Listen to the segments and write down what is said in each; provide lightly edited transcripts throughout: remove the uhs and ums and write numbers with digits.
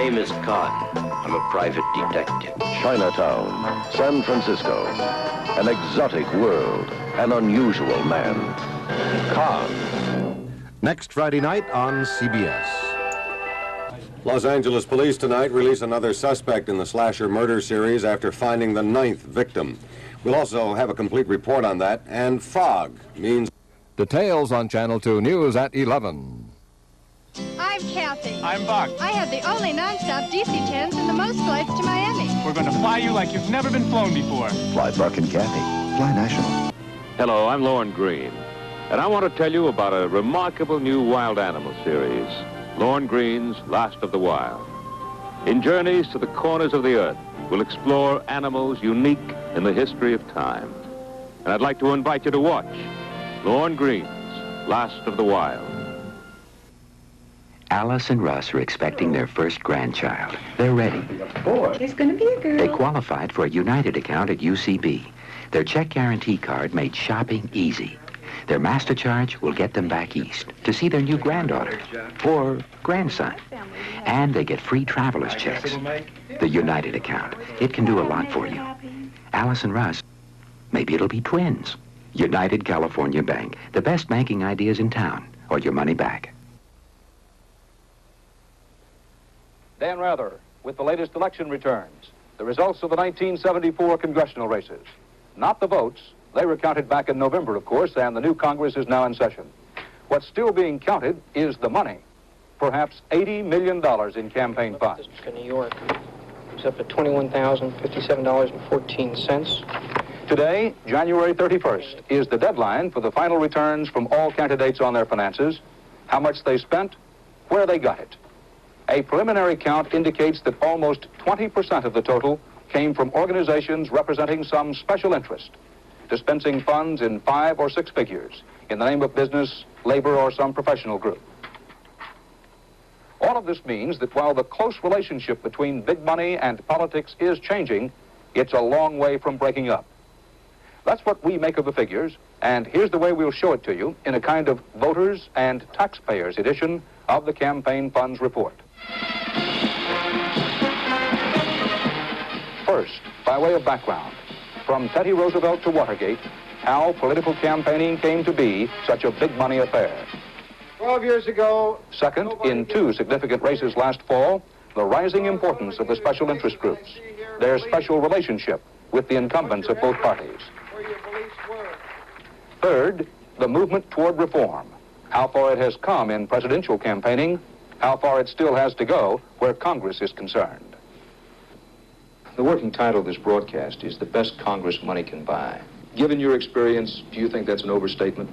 name is Khan. I'm a private detective. Chinatown, San Francisco, an exotic world, an unusual man. Khan. Next Friday night on CBS. Los Angeles police tonight release another suspect in the slasher murder series after finding the 9th victim. We'll also have a complete report on that, and fog means... Details on Channel 2 News at 11. I'm Kathy. I'm Buck. I have the only non-stop DC-10s and the most flights to Miami. We're going to fly you like you've never been flown before. Fly Buck and Kathy. Fly National. Hello, I'm Lorne Green, and I want to tell you about a remarkable new wild animal series, Lorne Green's Last of the Wild. In journeys to the corners of the earth, we'll explore animals unique in the history of time. And I'd like to invite you to watch Lorne Green's Last of the Wild. Alice and Russ are expecting their first grandchild. They're ready. There's going to be a girl. They qualified for a United account at UCB. Their check guarantee card made shopping easy. Their master charge will get them back east to see their new granddaughter or grandson. And they get free traveler's checks. The United account. It can do a lot for you. Alice and Russ, maybe it'll be twins. United California Bank. The best banking ideas in town, or your money back. Dan Rather with the latest election returns. The results of the 1974 congressional races. Not the votes. They were counted back in November, of course, and the new Congress is now in session. What's still being counted is the money. Perhaps $80 million in campaign funds. To New York. It's up at $21,057.14. Today, January 31st, is the deadline for the final returns from all candidates on their finances, how much they spent, where they got it. A preliminary count indicates that almost 20% of the total came from organizations representing some special interest, dispensing funds in 5 or 6 figures in the name of business, labor, or some professional group. All of this means that while the close relationship between big money and politics is changing, it's a long way from breaking up. That's what we make of the figures, and here's the way we'll show it to you in a kind of voters and taxpayers edition of the Campaign Funds Report. First, by way of background, from Teddy Roosevelt to Watergate, how political campaigning came to be such a big money affair. 12 years ago... Second, in 2 significant races last fall, the rising importance of the special interest groups, their special relationship with the incumbents of both parties. Third, the movement toward reform, how far it has come in presidential campaigning, how far it still has to go where Congress is concerned. The working title of this broadcast is The Best Congress Money Can Buy. Given your experience, do you think that's an overstatement?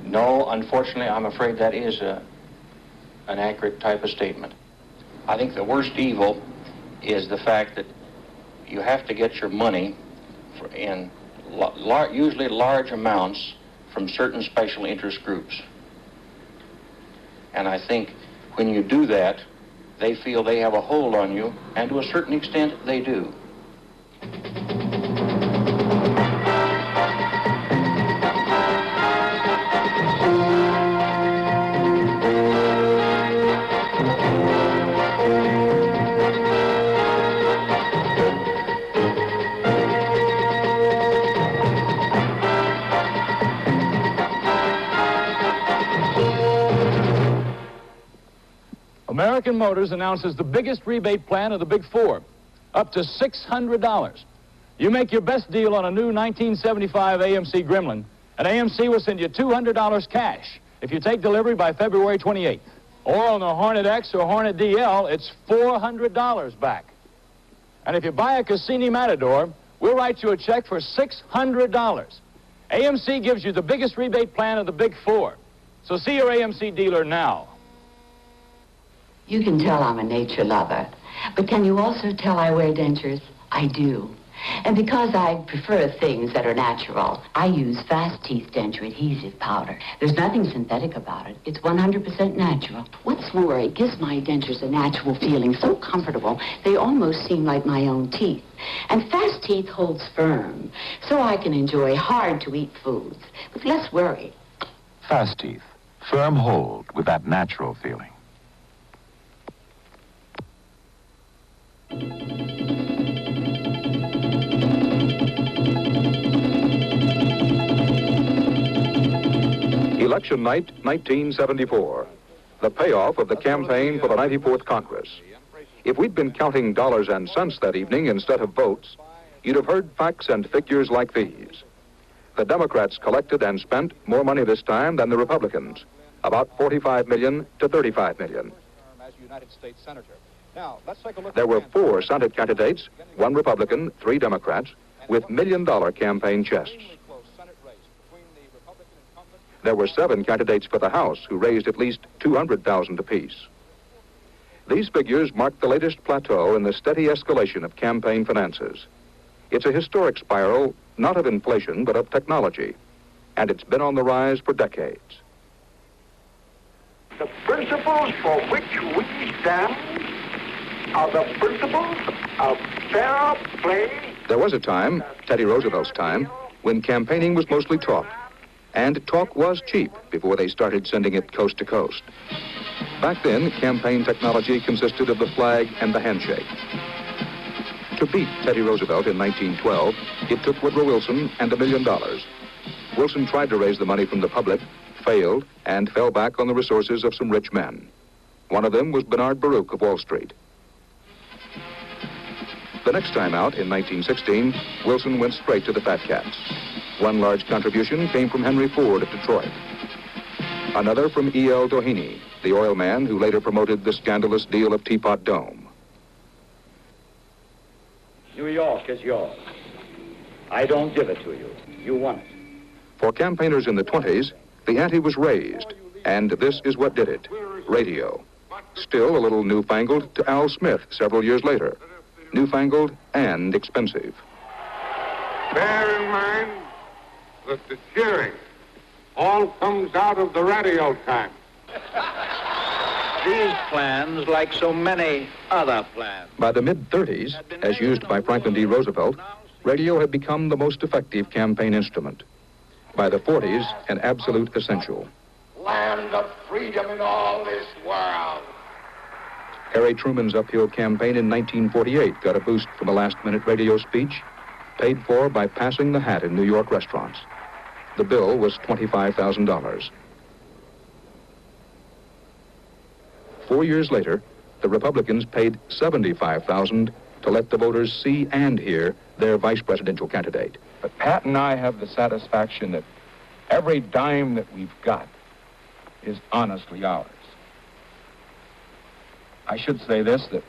No, unfortunately, I'm afraid that is an accurate type of statement. I think the worst evil is the fact that you have to get your money in usually large amounts from certain special interest groups. And I think when you do that, they feel they have a hold on you, and to a certain extent, they do. American Motors announces the biggest rebate plan of the Big Four, up to $600. You make your best deal on a new 1975 AMC Gremlin, and AMC will send you $200 cash if you take delivery by February 28th. Or on the Hornet X or Hornet DL, it's $400 back. And if you buy a Cassini Matador, we'll write you a check for $600. AMC gives you the biggest rebate plan of the Big Four. So see your AMC dealer now. You can tell I'm a nature lover, but can you also tell I wear dentures? I do. And because I prefer things that are natural, I use Fast Teeth Denture Adhesive Powder. There's nothing synthetic about it. It's 100% natural. What's more, it gives my dentures a natural feeling, so comfortable, they almost seem like my own teeth. And Fast Teeth holds firm, so I can enjoy hard-to-eat foods with less worry. Fast Teeth. Firm hold with that natural feeling. Election night, 1974. The payoff of the campaign for the 94th Congress. If we'd been counting dollars and cents that evening instead of votes, you'd have heard facts and figures like these. The Democrats collected and spent more money this time than the Republicans, about $45 million to $35 million. As United States Senator. Now, let's take a look. There were 4 Senate candidates, 1 Republican, 3 Democrats, with million-dollar campaign chests. There were 7 candidates for the House who raised at least $200,000 apiece. These figures mark the latest plateau in the steady escalation of campaign finances. It's a historic spiral, not of inflation, but of technology, and it's been on the rise for decades. The principles for which we stand are the principles of fair play. There was a time, Teddy Roosevelt's time, when campaigning was mostly talk. And talk was cheap before they started sending it coast to coast. Back then, campaign technology consisted of the flag and the handshake. To beat Teddy Roosevelt in 1912, it took Woodrow Wilson and $1 million. Wilson tried to raise the money from the public, failed, and fell back on the resources of some rich men. One of them was Bernard Baruch of Wall Street. The next time out, in 1916, Wilson went straight to the fat cats. One large contribution came from Henry Ford of Detroit. Another from E.L. Doheny, the oil man who later promoted the scandalous deal of Teapot Dome. New York is yours. I don't give it to you. You want it. For campaigners in the 20s, the ante was raised, and this is what did it: radio. Still a little newfangled to Al Smith several years later. Newfangled and expensive. Bear in mind that the cheering all comes out of the radio time. These plans, like so many other plans. By the mid-30s, as used by Franklin D. Roosevelt, radio had become the most effective campaign instrument. By the 40s, an absolute essential. Land of freedom in all this world. Harry Truman's uphill campaign in 1948 got a boost from a last-minute radio speech, paid for by passing the hat in New York restaurants. The bill was $25,000. 4 years later, the Republicans paid $75,000 to let the voters see and hear their vice presidential candidate. But Pat and I have the satisfaction that every dime that we've got is honestly ours. I should say this, that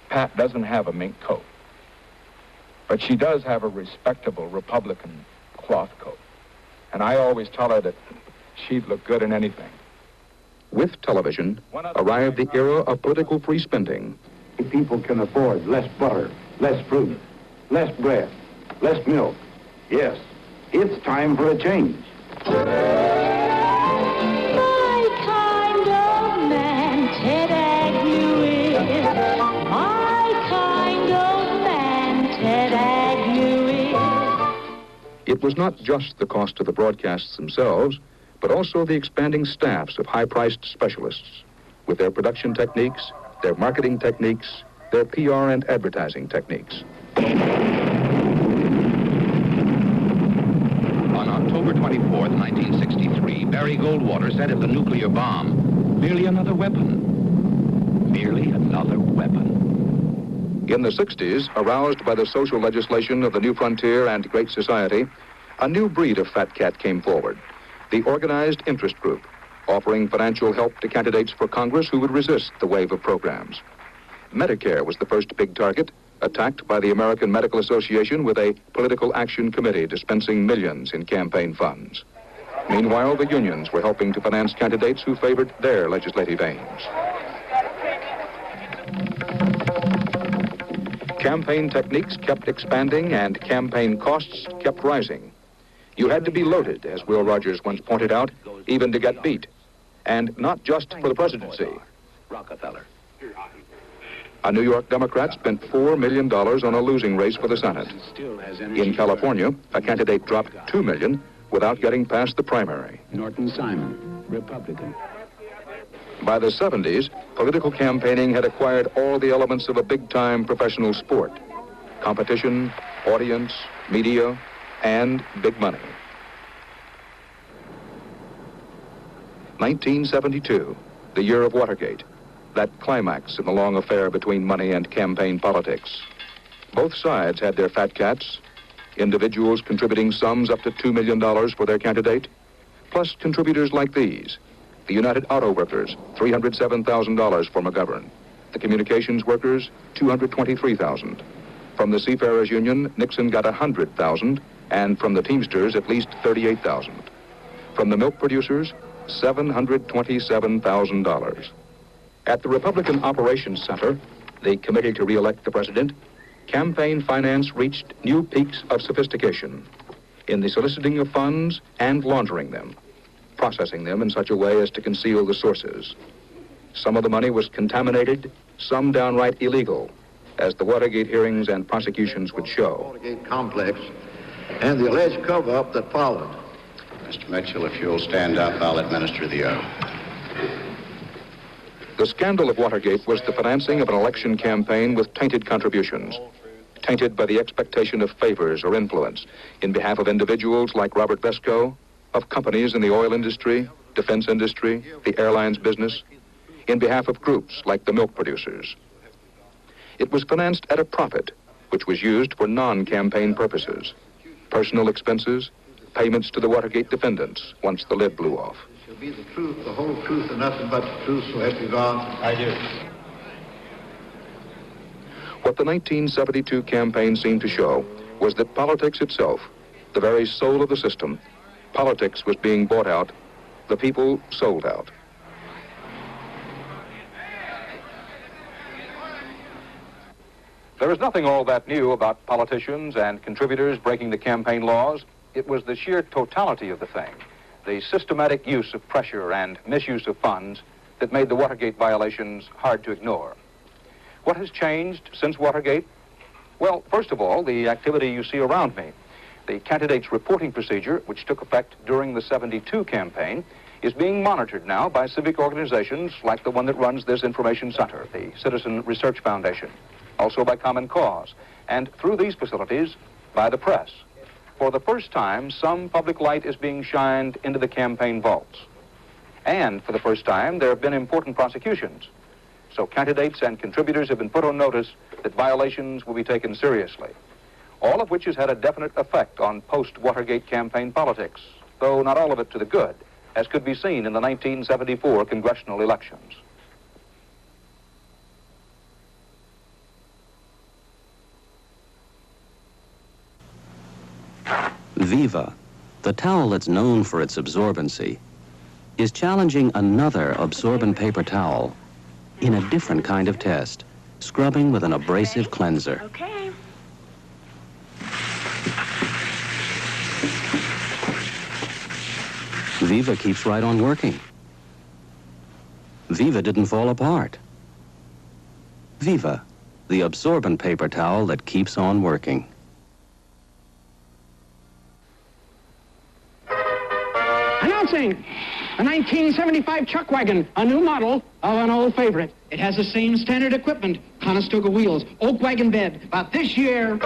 Pat doesn't have a mink coat, but she does have a respectable Republican cloth coat. And I always tell her that she'd look good in anything. With television arrived the era of political free spending. People can afford less butter, less fruit, less bread, less milk. Yes, it's time for a change. My kind of man, Ted Agnew is. My kind of man, Ted Agnew is. It was not just the cost of the broadcasts themselves, but also the expanding staffs of high-priced specialists with their production techniques, their marketing techniques, their PR and advertising techniques. On October 24th, 1963, Barry Goldwater said of the nuclear bomb, merely another weapon. Merely another weapon. In the 60s, aroused by the social legislation of the New Frontier and Great Society, a new breed of fat cat came forward, the Organized Interest Group, offering financial help to candidates for Congress who would resist the wave of programs. Medicare was the first big target, attacked by the American Medical Association with a political action committee dispensing millions in campaign funds. Meanwhile, the unions were helping to finance candidates who favored their legislative aims. Campaign techniques kept expanding and campaign costs kept rising. You had to be loaded, as Will Rogers once pointed out, even to get beat. And not just for the presidency. Rockefeller. A New York Democrat spent $4 million on a losing race for the Senate. In California, a candidate dropped $2 million without getting past the primary. Norton Simon, Republican. By the 70s, political campaigning had acquired all the elements of a big-time professional sport. Competition, audience, media, and big money. 1972, the year of Watergate, that climax in the long affair between money and campaign politics. Both sides had their fat cats, individuals contributing sums up to $2 million for their candidate, plus contributors like these. The United Auto Workers, $307,000 for McGovern. The communications workers, $223,000. From the Seafarers Union, Nixon got $100,000, and from the Teamsters, at least $38,000. From the milk producers, $727,000. At the Republican Operations Center, the committee to re-elect the president, campaign finance reached new peaks of sophistication in the soliciting of funds and laundering them, processing them in such a way as to conceal the sources. Some of the money was contaminated, some downright illegal, as the Watergate hearings and prosecutions would show. Watergate complex and the alleged cover-up that followed. Mr. Mitchell, if you'll stand up, I'll administer the oath. The scandal of Watergate was the financing of an election campaign with tainted contributions, tainted by the expectation of favors or influence in behalf of individuals like Robert Vesco, of companies in the oil industry, defense industry, the airlines business, in behalf of groups like the milk producers. It was financed at a profit, which was used for non-campaign purposes, personal expenses, payments to the Watergate defendants once the lid blew off. Shall be the truth, the whole truth, and nothing but the truth, so help you God. I do. What the 1972 campaign seemed to show was that politics itself, the very soul of the system, politics was being bought out, the people sold out. There is nothing all that new about politicians and contributors breaking the campaign laws. It was the sheer totality of the thing, the systematic use of pressure and misuse of funds that made the Watergate violations hard to ignore. What has changed since Watergate? Well, first of all, the activity you see around me. The candidates' reporting procedure, which took effect during the '72 campaign, is being monitored now by civic organizations like the one that runs this information center, the Citizen Research Foundation, also by Common Cause, and through these facilities, by the press. For the first time, some public light is being shined into the campaign vaults. And for the first time, there have been important prosecutions. So candidates and contributors have been put on notice that violations will be taken seriously, all of which has had a definite effect on post-Watergate campaign politics, though not all of it to the good, as could be seen in the 1974 congressional elections. Viva, the towel that's known for its absorbency, is challenging another absorbent paper towel in a different kind of test, scrubbing with an abrasive cleanser. Okay. Viva keeps right on working. Viva didn't fall apart. Viva, the absorbent paper towel that keeps on working. Announcing a 1975 chuck wagon, a new model of an old favorite. It has the same standard equipment, Conestoga wheels, oak wagon bed, but this year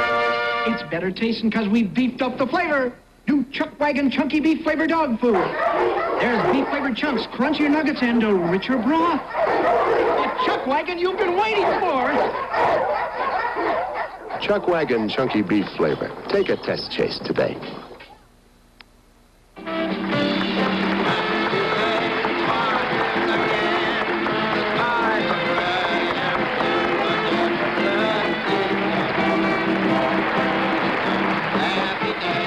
it's better tasting because we've beefed up the flavor. New chuck wagon chunky beef flavored dog food. There's beef flavored chunks, crunchier nuggets, and a richer broth. The chuck wagon you've been waiting for. Chuck wagon chunky beef flavor. Take a test chase today.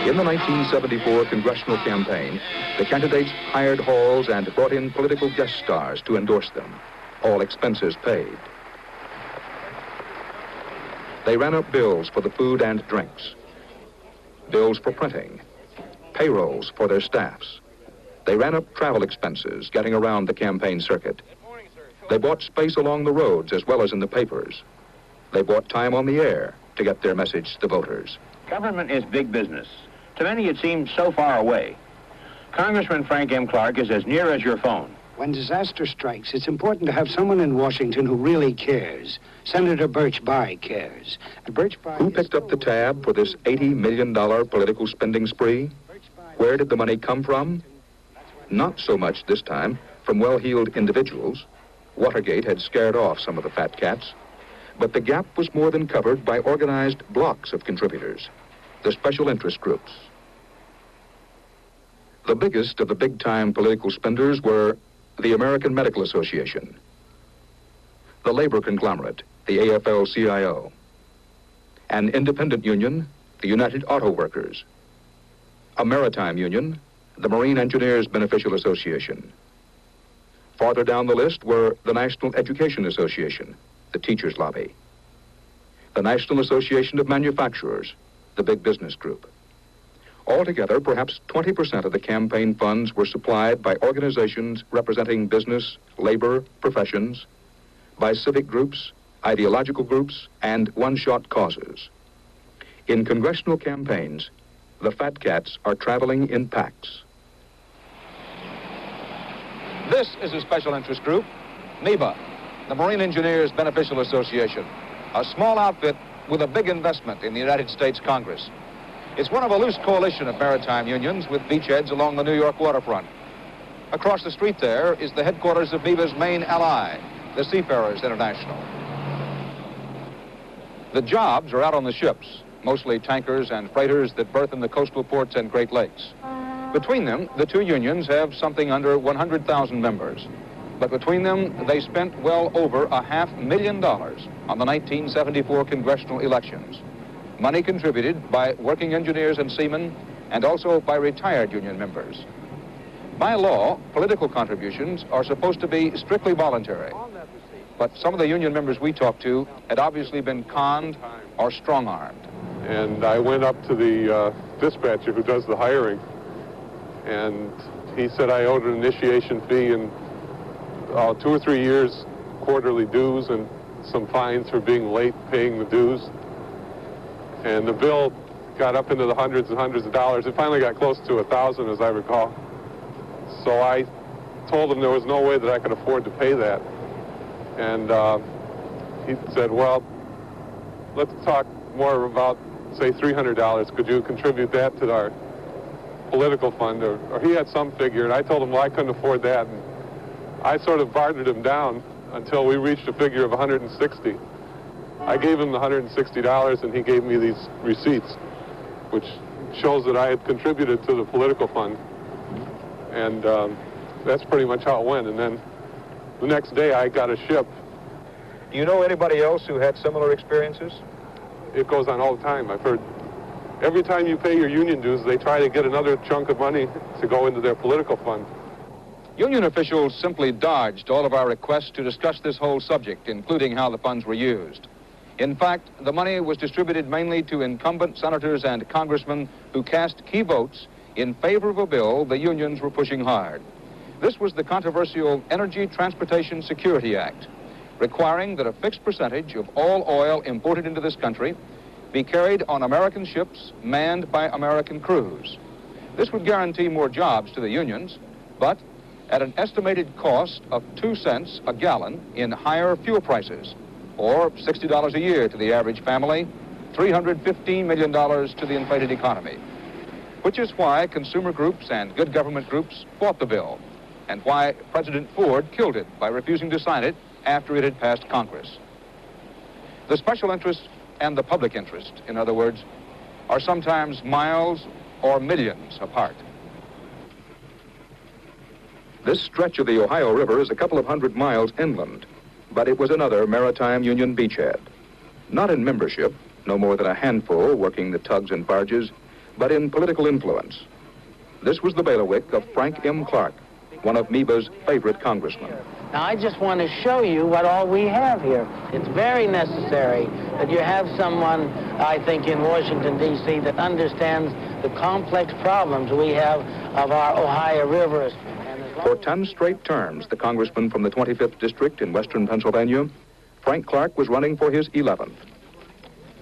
In the 1974 congressional campaign, the candidates hired halls and brought in political guest stars to endorse them, all expenses paid. They ran up bills for the food and drinks, bills for printing, payrolls for their staffs. They ran up travel expenses getting around the campaign circuit. They bought space along the roads as well as in the papers. They bought time on the air to get their message to the voters. Government is big business. To many, it seems so far away. Congressman Frank M. Clark is as near as your phone. When disaster strikes, it's important to have someone in Washington who really cares. Senator Birch Bayh cares. And Birch Bayh Who picked up the tab for this $80 million political spending spree? Where did the money come from? Not so much this time from well-heeled individuals, Watergate had scared off some of the fat cats, but the gap was more than covered by organized blocks of contributors, the special interest groups. The biggest of the big-time political spenders were the American Medical Association, the labor conglomerate, the AFL-CIO, an independent union, the United Auto Workers, a maritime union, the Marine Engineers Beneficial Association. Farther down the list were the National Education Association, the teachers' lobby, the National Association of Manufacturers, the big business group. Altogether, perhaps 20% of the campaign funds were supplied by organizations representing business, labor, professions, by civic groups, ideological groups, and one-shot causes. In congressional campaigns, the fat cats are traveling in packs. This is a special interest group, NEBA, the Marine Engineers Beneficial Association, a small outfit with a big investment in the United States Congress. It's one of a loose coalition of maritime unions with beachheads along the New York waterfront. Across the street there is the headquarters of NEBA's main ally, the Seafarers International. The jobs are out on the ships, mostly tankers and freighters that berth in the coastal ports and Great Lakes. Between them, the two unions have something under 100,000 members. But between them, they spent well over $500,000 on the 1974 congressional elections. Money contributed by working engineers and seamen, and also by retired union members. By law, political contributions are supposed to be strictly voluntary. But some of the union members we talked to had obviously been conned or strong-armed. And I went up to the dispatcher who does the hiring, and he said I owed an initiation fee and 2 or 3 years quarterly dues and some fines for being late paying the dues. And the bill got up into the hundreds and hundreds of dollars. It finally got close to 1,000, as I recall. So I told him there was no way that I could afford to pay that. And he said, well, let's talk more about, say, $300. Could you contribute that to our political fund? Or he had some figure, and I told him, well, I couldn't afford that. And I sort of bartered him down until we reached a figure of 160. I gave him the $160, and he gave me these receipts, which shows that I had contributed to the political fund. And that's pretty much how it went. And then the next day, I got a ship. Do you know anybody else who had similar experiences? It goes on all the time. I've heard every time you pay your union dues, they try to get another chunk of money to go into their political fund. Union officials simply dodged all of our requests to discuss this whole subject, including how the funds were used. In fact, the money was distributed mainly to incumbent senators and congressmen who cast key votes in favor of a bill the unions were pushing hard. This was the controversial Energy Transportation Security Act, requiring that a fixed percentage of all oil imported into this country be carried on American ships manned by American crews. This would guarantee more jobs to the unions, but at an estimated cost of 2 cents a gallon in higher fuel prices, or $60 a year to the average family, $315 million to the inflated economy. Which is why consumer groups and good government groups fought the bill, and why President Ford killed it by refusing to sign it after it had passed Congress. The special interest and the public interest, in other words, are sometimes miles or millions apart. This stretch of the Ohio River is a couple of 100 miles inland, but it was another maritime union beachhead. Not in membership, no more than a handful working the tugs and barges, but in political influence. This was the bailiwick of Frank M. Clark, one of NEBA's favorite congressmen. Now, I just want to show you what all we have here. It's very necessary that you have someone, I think, in Washington, D.C. that understands the complex problems we have of our Ohio River. For 10 straight terms, the congressman from the 25th District in western Pennsylvania, Frank Clark was running for his 11th.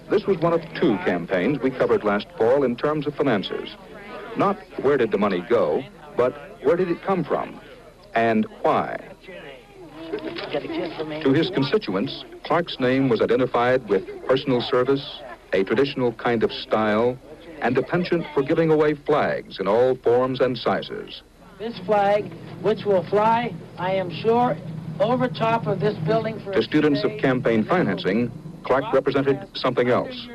This was one of 2 campaigns we covered last fall in terms of finances. Not where did the money go, but where did it come from, and why? To his constituents, Clark's name was identified with personal service, a traditional kind of style, and a penchant for giving away flags in all forms and sizes. This flag, which will fly, I am sure, over top of this building for To students of campaign financing, Clark represented something else.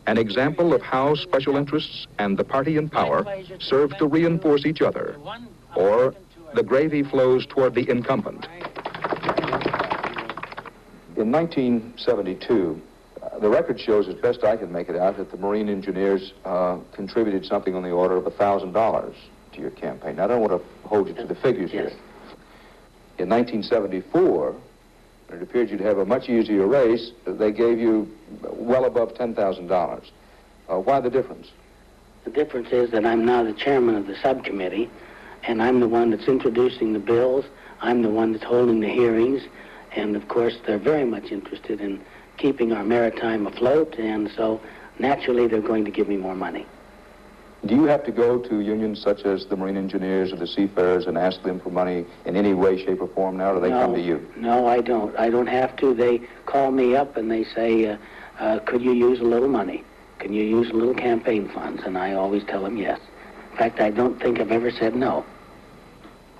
An example of how special interests and the party in power serve to reinforce each other, or the gravy flows toward the incumbent. In 1972, the record shows, as best I can make it out, that the Marine Engineers contributed something on the order of $1,000 to your campaign. Now, I don't want to hold you to the figures here. In 1974, it appeared you'd have a much easier race. They gave you well above $10,000. Why the difference? The difference is that I'm now the chairman of the subcommittee, and I'm the one that's introducing the bills. I'm the one that's holding the hearings, and of course they're very much interested in keeping our maritime afloat, and so naturally they're going to give me more money. Do you have to go to unions such as the Marine Engineers or the Seafarers and ask them for money in any way, shape, or form now, or do they come to you? No, I don't. I don't have to. They call me up and they say, could you use a little money? Can you use a little campaign funds? And I always tell them yes. In fact, I don't think I've ever said no.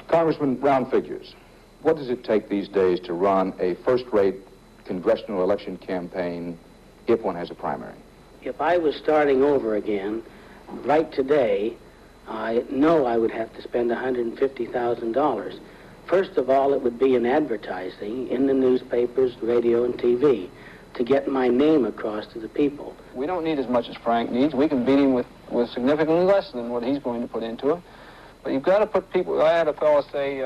Congressman, round figures. What does it take these days to run a first-rate congressional election campaign if one has a primary? If I was starting over again, right today, I know I would have to spend $150,000. First of all, it would be in advertising, in the newspapers, radio, and TV, to get my name across to the people. We don't need as much as Frank needs. We can beat him with significantly less than what he's going to put into it. But you've got to put people, I had a fellow say...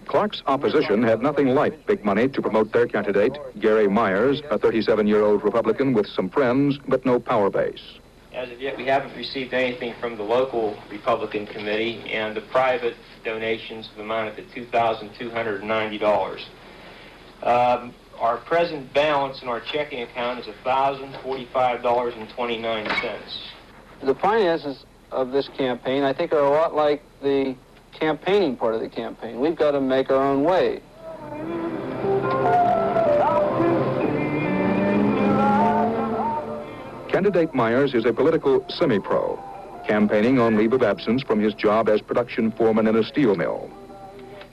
Clark's opposition had nothing like big money to promote their candidate, Gary Myers, a 37-year-old Republican with some friends, but no power base. As of yet, we haven't received anything from the local Republican committee, and the private donations have amounted to $2,290. Our present balance in our checking account is $1,045.29. The finances of this campaign, I think, are a lot like the campaigning part of the campaign. We've got to make our own way. Candidate Myers is a political semi-pro, campaigning on leave of absence from his job as production foreman in a steel mill.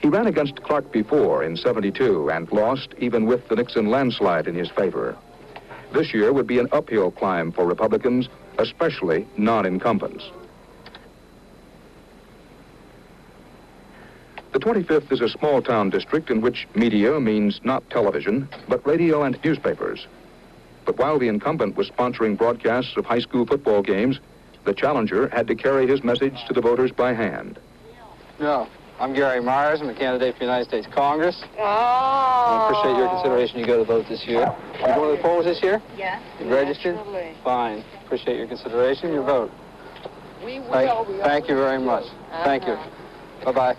He ran against Clark before in '72 and lost even with the Nixon landslide in his favor. This year would be an uphill climb for Republicans, especially non-incumbents. The 25th is a small-town district in which media means not television, but radio and newspapers. But while the incumbent was sponsoring broadcasts of high school football games, the challenger had to carry his message to the voters by hand. No, I'm Gary Myers. I'm a candidate for the United States Congress. I appreciate your consideration. You go to vote this year. You going to the polls this year? Yes. You registered? Absolutely. Fine. Appreciate your consideration. Your vote. We will. Thank you very much. Thank you. Bye-bye. Bye.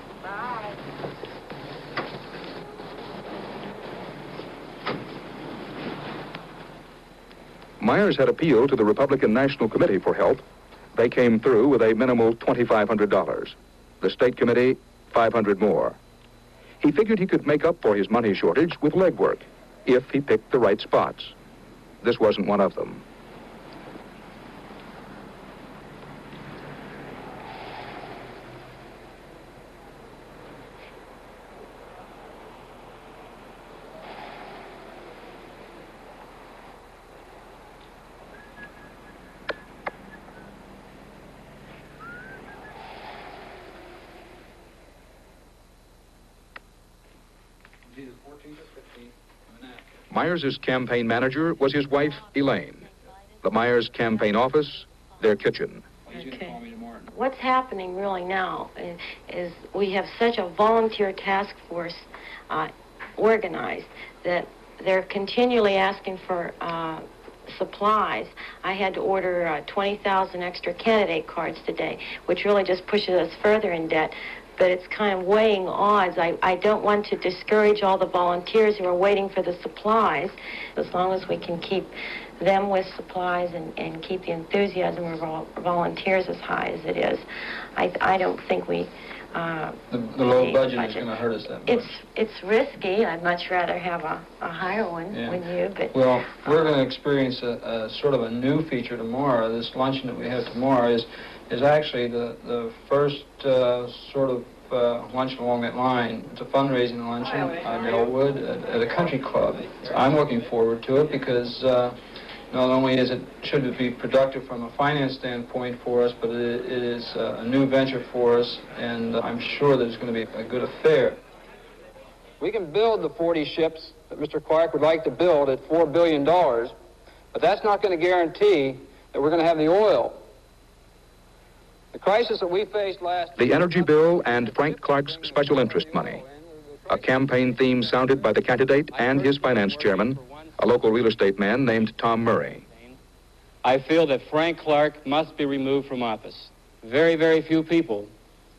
Myers had appealed to the Republican National Committee for help. They came through with a minimal $2,500. The State Committee, $500 more. He figured he could make up for his money shortage with legwork, if he picked the right spots. This wasn't one of them. Myers' campaign manager was his wife, Elaine. The Myers campaign office, their kitchen. Okay. What's happening really now is we have such a volunteer task force organized that they're continually asking for supplies. I had to order 20,000 extra candidate cards today, which really just pushes us further in debt. But it's kind of weighing odds. I don't want to discourage all the volunteers who are waiting for the supplies. As long as we can keep them with supplies and keep the enthusiasm of our volunteers as high as it is, I don't think we... The low budget is going to hurt us that much. It's risky. I'd much rather have a higher one with you, but... Well, we're going to experience a sort of a new feature tomorrow. This luncheon that we have tomorrow is actually the first sort of luncheon along that line. It's a fundraising luncheon on Elwood at a country club. I'm looking forward to it because not only should it be productive from a finance standpoint for us, but it is a new venture for us, and I'm sure that it's going to be a good affair. We can build the 40 ships that Mr. Clark would like to build at $4 billion, but that's not going to guarantee that we're going to have the oil. The crisis that we faced last... The energy bill and Frank Clark's special interest money. A campaign theme sounded by the candidate and his finance chairman, a local real estate man named Tom Murray. I feel that Frank Clark must be removed from office. Very, very few people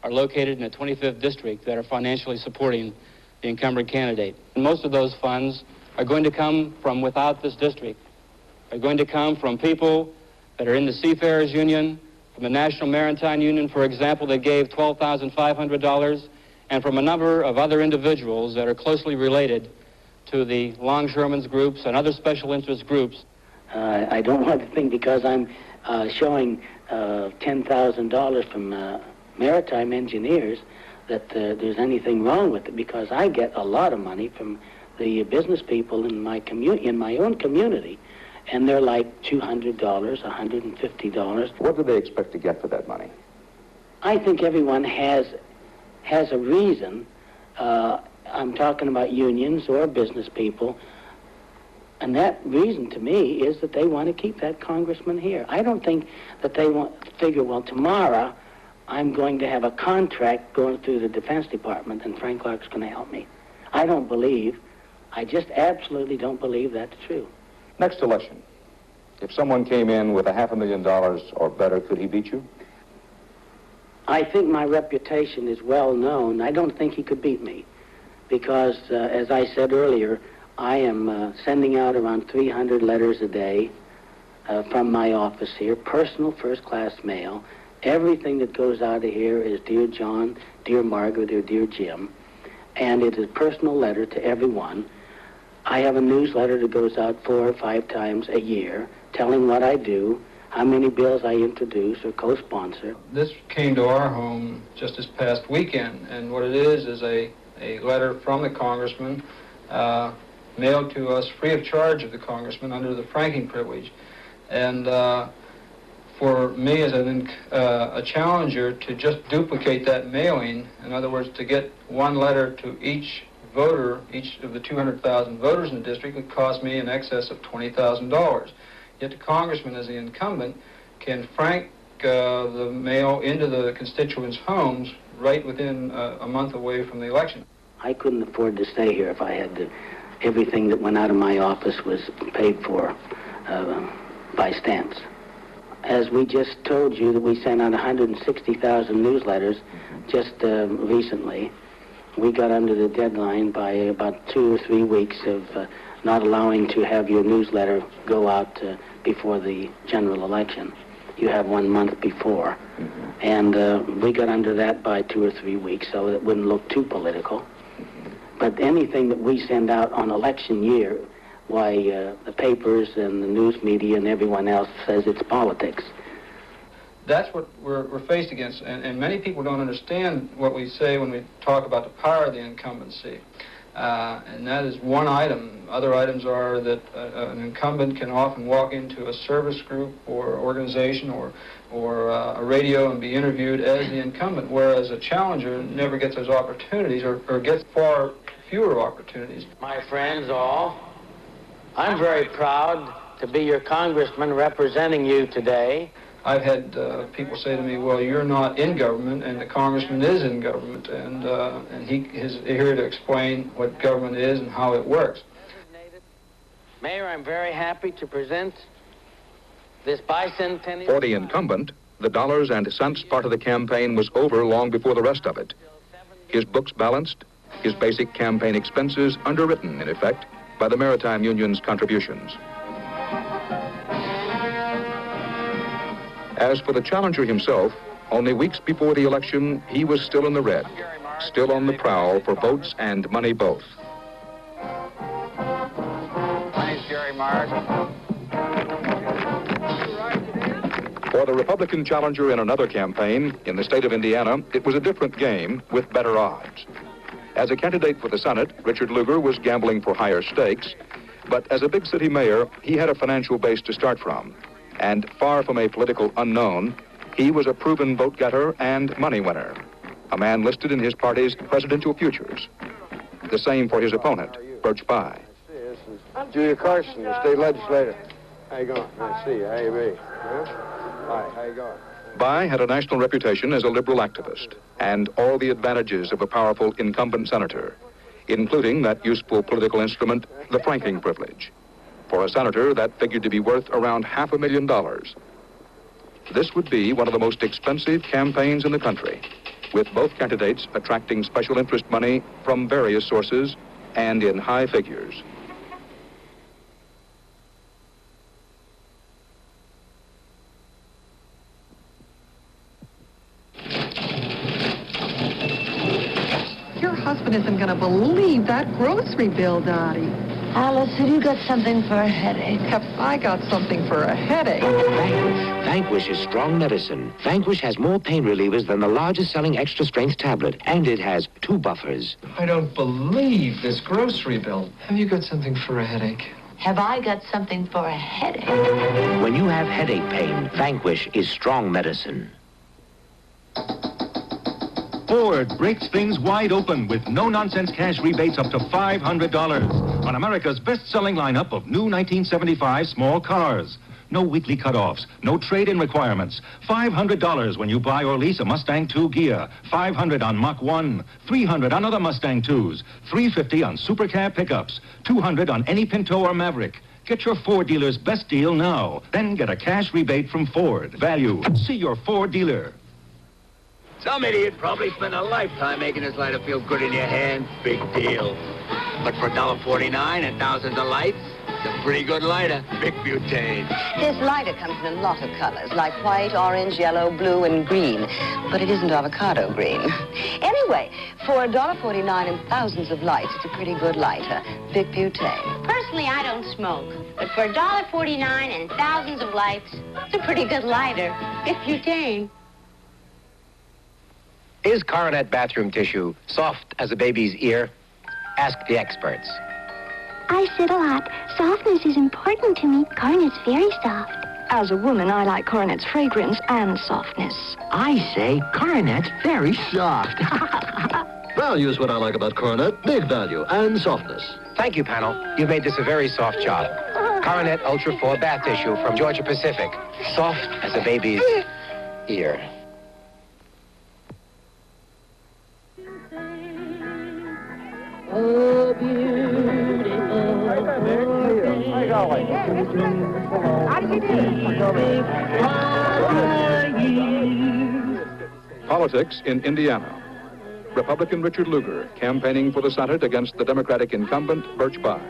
are located in the 25th district that are financially supporting the incumbent candidate. And most of those funds are going to come from without this district. They're going to come from people that are in the Seafarers Union, from the National Maritime Union, for example, that gave $12,500, and from a number of other individuals that are closely related to the longshoremen's groups and other special interest groups. I don't want to think because I'm showing $10,000 from maritime engineers that there's anything wrong with it, because I get a lot of money from the business people in my own community, and they're like $200, $150. What do they expect to get for that money? I think everyone has a reason. I'm talking about unions or business people, and that reason to me is that they want to keep that congressman here. I don't think that they figure, well, tomorrow I'm going to have a contract going through the Defense Department and Frank Clark's going to help me. I just absolutely don't believe that's true. Next election, if someone came in with $500,000 or better, could he beat you? I think my reputation is well known. I don't think he could beat me because, as I said earlier, I am sending out around 300 letters a day from my office here, personal first-class mail. Everything that goes out of here is Dear John, Dear Margaret, or Dear Jim, and it is a personal letter to everyone. I have a newsletter that goes out 4 or 5 times a year telling what I do, how many bills I introduce or co-sponsor. This came to our home just this past weekend, and what it is a letter from the congressman mailed to us free of charge of the congressman under the franking privilege. And for me as a challenger to just duplicate that mailing, in other words, to get one letter to each voter, each of the 200,000 voters in the district, would cost me in excess of $20,000. Yet the congressman, as the incumbent, can frank the mail into the constituents' homes right within a month away from the election. I couldn't afford to stay here if I had to. Everything that went out of my office was paid for by stamps. As we just told you that we sent out 160,000 newsletters just recently. We got under the deadline by about 2 or 3 weeks of not allowing to have your newsletter go out before the general election. You have 1 month before. And we got under that by 2 or 3 weeks so it wouldn't look too political. But anything that we send out on election year, why the papers and the news media and everyone else says it's politics. That's what we're faced against, and many people don't understand what we say when we talk about the power of the incumbency. And that is one item. Other items are that an incumbent can often walk into a service group or organization or a radio and be interviewed as the incumbent, whereas a challenger never gets those opportunities or gets far fewer opportunities. My friends all, I'm very proud to be your congressman representing you today. I've had people say to me, well, you're not in government, and the congressman is in government, and he is here to explain what government is and how it works. Mayor, I'm very happy to present this bicentennial... For the incumbent, the dollars and cents part of the campaign was over long before the rest of it. His books balanced, his basic campaign expenses underwritten, in effect, by the Maritime Union's contributions. As for the challenger himself, only weeks before the election, he was still in the red, still on the prowl for votes and money both. My name's Gary Myers. For the Republican challenger in another campaign, in the state of Indiana, it was a different game with better odds. As a candidate for the Senate, Richard Lugar was gambling for higher stakes, but as a big city mayor, he had a financial base to start from. And far from a political unknown, he was a proven vote-getter and money winner, a man listed in his party's presidential futures. The same for his opponent, Birch Bayh. Julia Carson, the state legislator. How you going? Nice to see you. How you be? Huh? Hi, how you going? Bayh had a national reputation as a liberal activist and all the advantages of a powerful incumbent senator, including that useful political instrument, the franking privilege. For a senator, that figured to be worth around $500,000. This would be one of the most expensive campaigns in the country, with both candidates attracting special interest money from various sources and in high figures. Your husband isn't going to believe that grocery bill, Dottie. Alice, have you got something for a headache? Have I got something for a headache? Vanquish is strong medicine. Vanquish has more pain relievers than the largest selling extra strength tablet, and it has 2 buffers. I don't believe this grocery bill. Have you got something for a headache? Have I got something for a headache? When you have headache pain, Vanquish is strong medicine. Ford breaks things wide open with no-nonsense cash rebates up to $500 on America's best-selling lineup of new 1975 small cars. No weekly cutoffs, no trade-in requirements. $500 when you buy or lease a Mustang 2 Ghia. $500 on Mach 1. $300 on other Mustang 2s. $350 on supercab pickups. $200 on any Pinto or Maverick. Get your Ford dealer's best deal now. Then get a cash rebate from Ford. Value. See your Ford dealer. Some idiot probably spent a lifetime making this lighter feel good in your hand. Big deal. But for $1.49 and thousands of lights, it's a pretty good lighter. Big butane. This lighter comes in a lot of colors, like white, orange, yellow, blue, and green. But it isn't avocado green. Anyway, for $1.49 and thousands of lights, it's a pretty good lighter. Big butane. Personally, I don't smoke. But for $1.49 and thousands of lights, it's a pretty good lighter. Big butane. Is Coronet bathroom tissue soft as a baby's ear? Ask the experts. I sit a lot. Softness is important to me. Coronet's very soft. As a woman, I like Coronet's fragrance and softness. I say Coronet's very soft. Value is what I like about Coronet. Big value and softness. Thank you, panel. You've made this a very soft job. Coronet Ultra 4 bath tissue from Georgia Pacific. Soft as a baby's ear. Oh, beautiful. How do you do? Politics in Indiana. Republican Richard Lugar campaigning for the Senate against the Democratic incumbent Birch Bayh.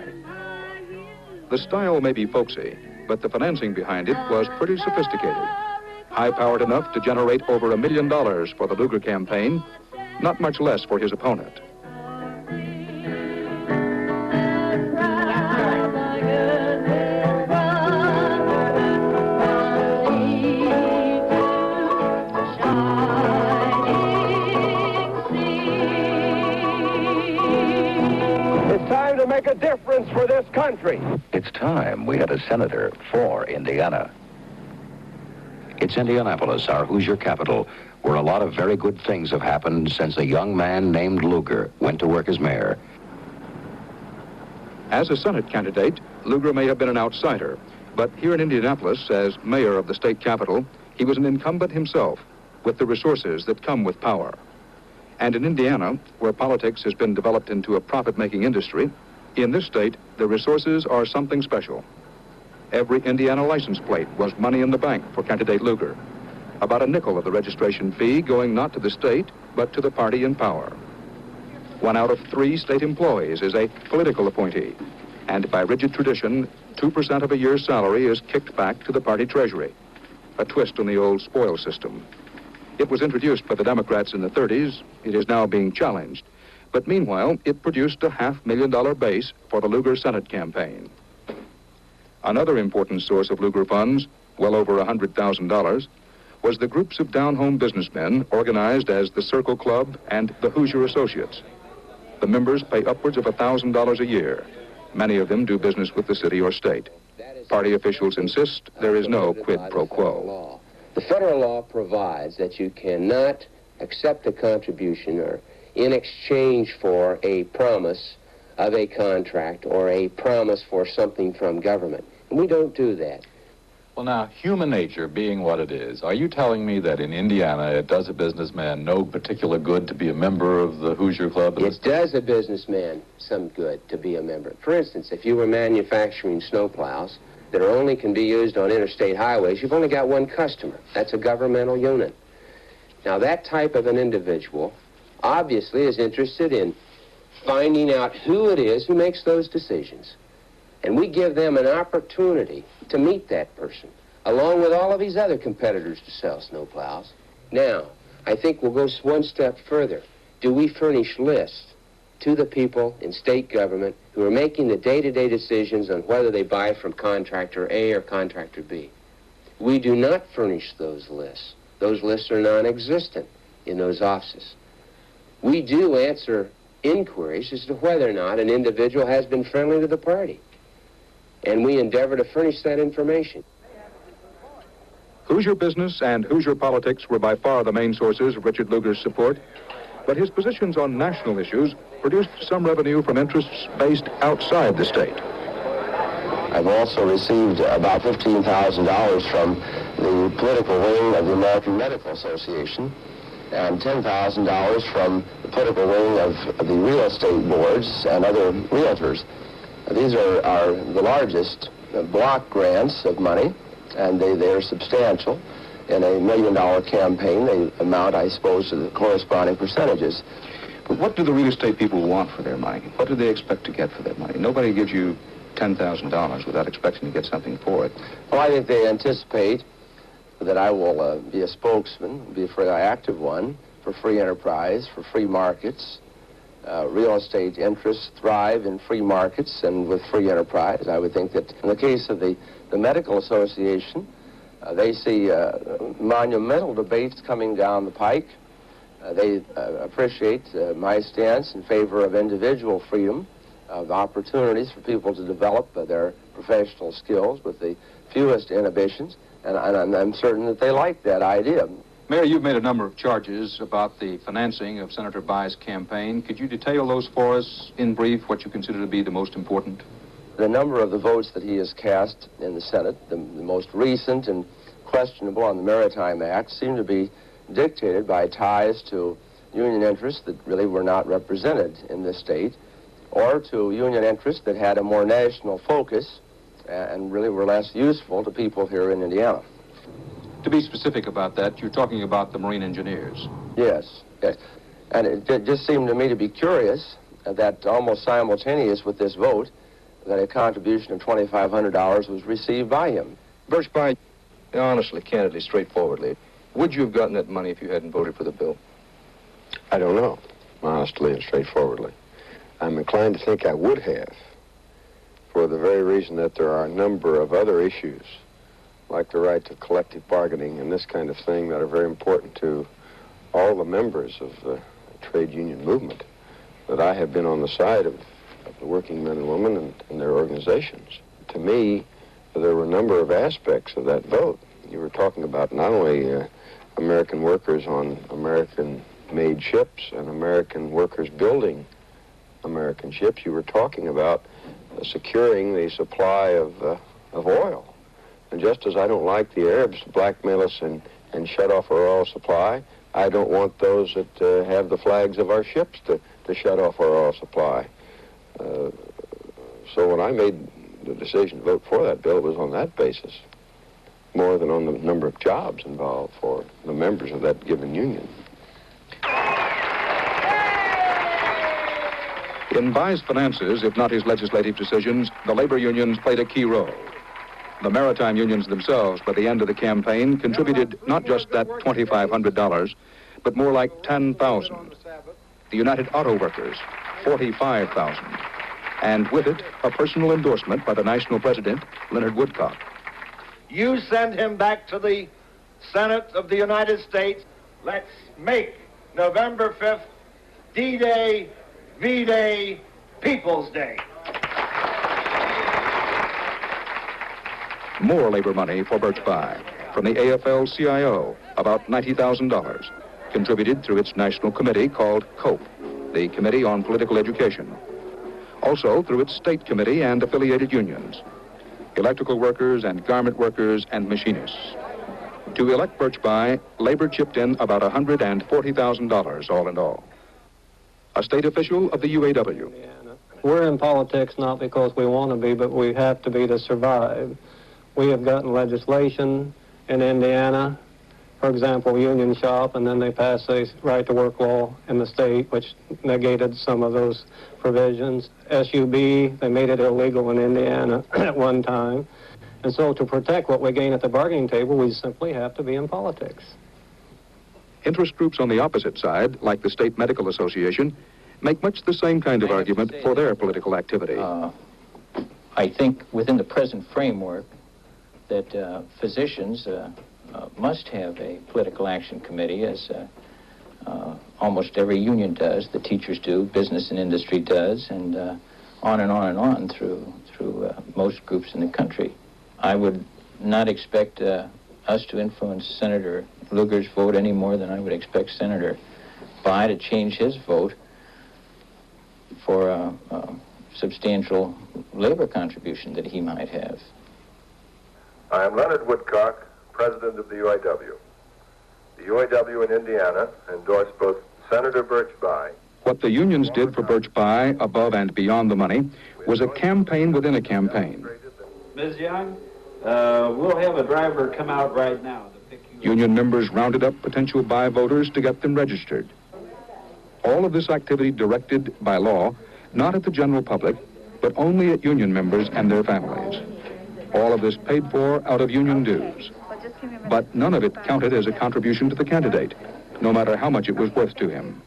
The style may be folksy, but the financing behind it was pretty sophisticated. High-powered enough to generate over $1 million for the Lugar campaign, not much less for his opponent. Make a difference for this country. It's time we had a senator for Indiana. It's Indianapolis, our Hoosier capital, where a lot of very good things have happened since a young man named Lugar went to work as mayor. As a Senate candidate, Lugar may have been an outsider, but here in Indianapolis, as mayor of the state capital, he was an incumbent himself with the resources that come with power. And in Indiana, where politics has been developed into a profit-making industry, in this state, the resources are something special. Every Indiana license plate was money in the bank for candidate Lugar. About a nickel of the registration fee going not to the state, but to the party in power. 1 out of 3 state employees is a political appointee. And by rigid tradition, 2% of a year's salary is kicked back to the party treasury. A twist on the old spoil system. It was introduced by the Democrats in the 30s. It is now being challenged. But meanwhile, it produced a $500,000 base for the Lugar Senate campaign. Another important source of Lugar funds, well over $100,000, was the groups of down-home businessmen organized as the Circle Club and the Hoosier Associates. The members pay upwards of $1,000 a year. Many of them do business with the city or state. Party officials insist there is no quid pro quo. The federal law provides that you cannot accept a contribution or in exchange for a promise of a contract or a promise for something from government. And we don't do that. Well, now, human nature being what it is, are you telling me that in Indiana it does a businessman no particular good to be a member of the Hoosier Club? It does a businessman some good to be a member. For instance, if you were manufacturing snowplows that only can be used on interstate highways, you've only got one customer. That's a governmental unit. Now, that type of an individual obviously is interested in finding out who it is who makes those decisions. And we give them an opportunity to meet that person, along with all of these other competitors to sell snowplows. Now, I think we'll go one step further. Do we furnish lists to the people in state government who are making the day-to-day decisions on whether they buy from contractor A or contractor B? We do not furnish those lists. Those lists are non-existent in those offices. We do answer inquiries as to whether or not an individual has been friendly to the party. And we endeavor to furnish that information. Hoosier business and Hoosier politics were by far the main sources of Richard Lugar's support, but his positions on national issues produced some revenue from interests based outside the state. I've also received about $15,000 from the political wing of the American Medical Association and $10,000 from the political wing of the real estate boards and other realtors. These are the largest block grants of money, and they're substantial. In a $1 million campaign, they amount, I suppose, to the corresponding percentages. But what do the real estate people want for their money? What do they expect to get for their money? Nobody gives you $10,000 without expecting to get something for it. Well, I think they anticipate that I will be a spokesman, be a very active one, for free enterprise, for free markets. Real estate interests thrive in free markets and with free enterprise. I would think that in the case of the Medical Association, they see monumental debates coming down the pike. They appreciate my stance in favor of individual freedom, of opportunities for people to develop their professional skills with the fewest inhibitions, and I'm certain that they like that idea. Mayor, you've made a number of charges about the financing of Senator Bayh's campaign. Could you detail those for us in brief, what you consider to be the most important? The number of the votes that he has cast in the Senate, the most recent and questionable on the Maritime Act, seem to be dictated by ties to union interests that really were not represented in this state, or to union interests that had a more national focus and really were less useful to people here in Indiana. To be specific about that, you're talking about the Marine Engineers. Yes, yes. And it just seemed to me to be curious that almost simultaneous with this vote, that a contribution of $2,500 was received by him. Birch Bayh, honestly, candidly, straightforwardly, would you have gotten that money if you hadn't voted for the bill? I don't know, honestly and straightforwardly. I'm inclined to think I would have, for the very reason that there are a number of other issues, like the right to collective bargaining and this kind of thing, that are very important to all the members of the trade union movement, that I have been on the side of the working men and women and their organizations. To me, there were a number of aspects of that vote. You were talking about not only American workers on American-made ships and American workers building American ships. You were talking about securing the supply of oil. And just as I don't like the Arabs to blackmail us and shut off our oil supply, I don't want those that have the flags of our ships to shut off our oil supply. So when I made the decision to vote for that bill, it was on that basis, more than on the number of jobs involved for the members of that given union. In Bayh's finances, if not his legislative decisions, the labor unions played a key role. The maritime unions themselves, by the end of the campaign, contributed not just that $2,500, but more like $10,000. The United Auto Workers, $45,000. and with it, a personal endorsement by the national president, Leonard Woodcock. You send him back to the Senate of the United States. Let's make November 5th D-Day, V-Day, People's Day. More labor money for Birch Bayh from the AFL-CIO, about $90,000, contributed through its national committee called COPE, the Committee on Political Education. Also through its state committee and affiliated unions, electrical workers and garment workers and machinists. To elect Birch Bayh, labor chipped in about $140,000 all in all. A state official of the UAW. We're in politics not because we want to be, but we have to be to survive. We have gotten legislation in Indiana, for example, union shop, and then they passed a right-to-work law in the state, which negated some of those provisions. SUB, they made it illegal in Indiana at one time. And so to protect what we gain at the bargaining table, we simply have to be in politics. Interest groups on the opposite side, like the State Medical Association, make much the same kind of argument for their political activity. I think within the present framework that physicians must have a political action committee, as almost every union does, the teachers do, business and industry does, and on and on and on through most groups in the country. I would not expect us to influence Senator Lugar's vote any more than I would expect Senator Bayh to change his vote for a substantial labor contribution that he might have. I am Leonard Woodcock, president of the UAW. The UAW in Indiana endorsed both Senator Birch Bayh. What the unions did for Birch Bayh, above and beyond the money, was a campaign within a campaign. Ms. Young, we'll have a driver come out right now. Union members rounded up potential Bayh voters to get them registered. All of this activity directed by law, not at the general public, but only at union members and their families. All of this paid for out of union dues. But none of it counted as a contribution to the candidate, no matter how much it was worth to him.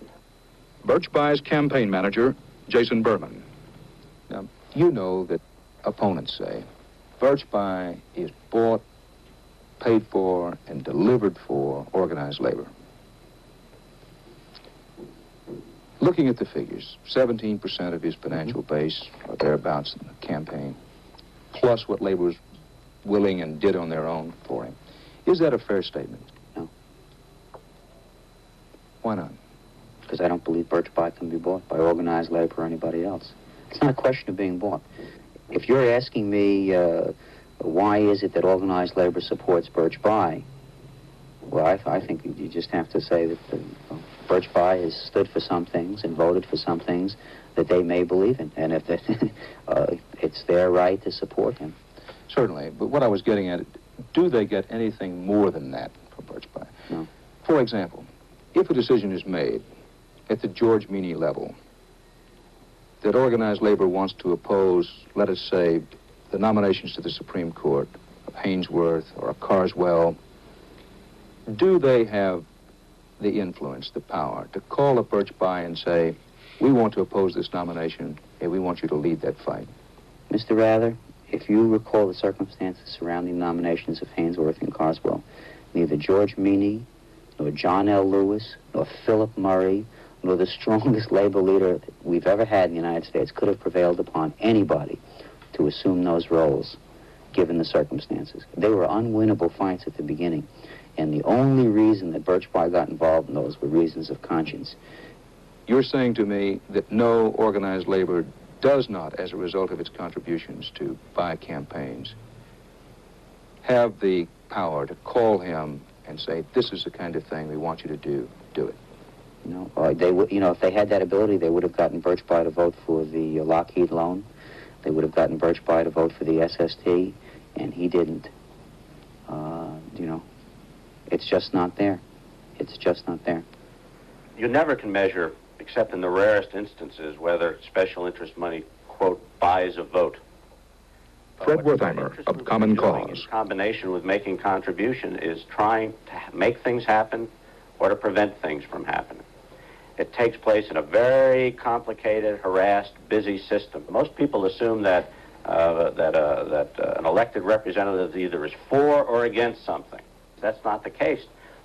Birch Bayh's campaign manager, Jason Berman. Now, you know that opponents say Birch Bayh is bought, paid for, and delivered for organized labor. Looking at the figures, 17% of his financial base, or thereabouts, in the campaign, plus what labor was willing and did on their own for him. Is that a fair statement? No. Why not? Because I don't believe Birch Bayh can be bought by organized labor or anybody else. It's not a question of being bought. If you're asking me why is it that organized labor supports Birch Bayh, well, I think you just have to say that Birch Bayh has stood for some things and voted for some things that they may believe in, and if it's their right to support him. Certainly, but what I was getting at, do they get anything more than that from Birch Bayh? No. For example, if a decision is made at the George Meany level that organized labor wants to oppose, let us say, the nominations to the Supreme Court of Haynesworth or of Carswell, do they have the influence, the power, to call up Birch Bayh and say, we want to oppose this nomination, and we want you to lead that fight? Mr. Rather, if you recall the circumstances surrounding the nominations of Haynesworth and Carswell, neither George Meany, nor John L. Lewis, nor Philip Murray, nor the strongest labor leader that we've ever had in the United States could have prevailed upon anybody to assume those roles, given the circumstances. They were unwinnable fights at the beginning, and the only reason that Birch Bayh got involved in those were reasons of conscience. You're saying to me that no organized labor does not, as a result of its contributions to Bayh campaigns, have the power to call him and say, this is the kind of thing we want you to do it? No, they would, if they had that ability, they would have gotten Birch Bayh to vote for the Lockheed loan. They would have gotten Birch Bayh to vote for the SST, and he didn't. It's just not there. It's just not there. You never can measure, except in the rarest instances, whether special interest money, quote, buys a vote. Fred Wertheimer of Common Cause. In combination with making contribution is trying to make things happen or to prevent things from happening. It takes place in a very complicated, harassed, busy system. Most people assume that an elected representative either is for or against something. That's not the case.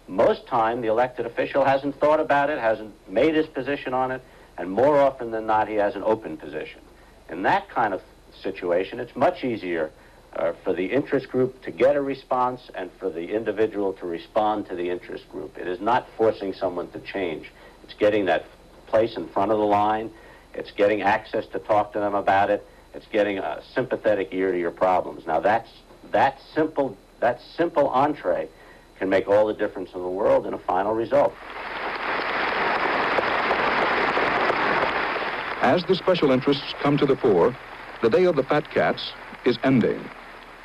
Most time, the elected official hasn't thought about it, hasn't made his position on it, and more often than not, he has an open position. In that kind of situation, it's much easier for the interest group to get a response and for the individual to respond to the interest group. It is not forcing someone to change. It's getting that place in front of the line. It's getting access to talk to them about it. It's getting a sympathetic ear to your problems. Now, that simple entree can make all the difference in the world in a final result. As the special interests come to the fore, the day of the fat cats is ending,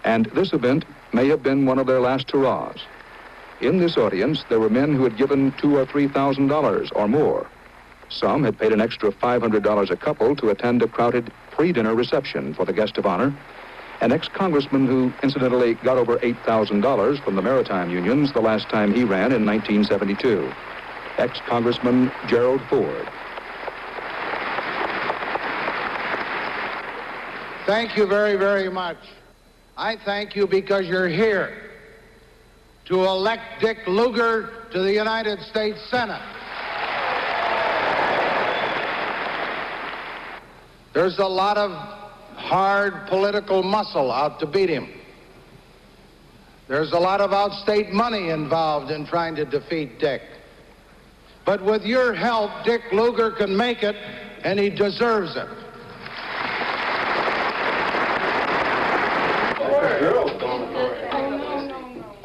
and this event may have been one of their last hurrahs. In this audience, there were men who had given $2,000 or $3,000 or more. Some had paid an extra $500 a couple to attend a crowded pre-dinner reception for the guest of honor. An ex-congressman who, incidentally, got over $8,000 from the maritime unions the last time he ran in 1972. Ex-Congressman Gerald Ford. Thank you very, very much. I thank you because you're here to elect Dick Lugar to the United States Senate. There's a lot of hard political muscle out to beat him. There's a lot of outstate money involved in trying to defeat Dick. But with your help, Dick Lugar can make it, and he deserves it.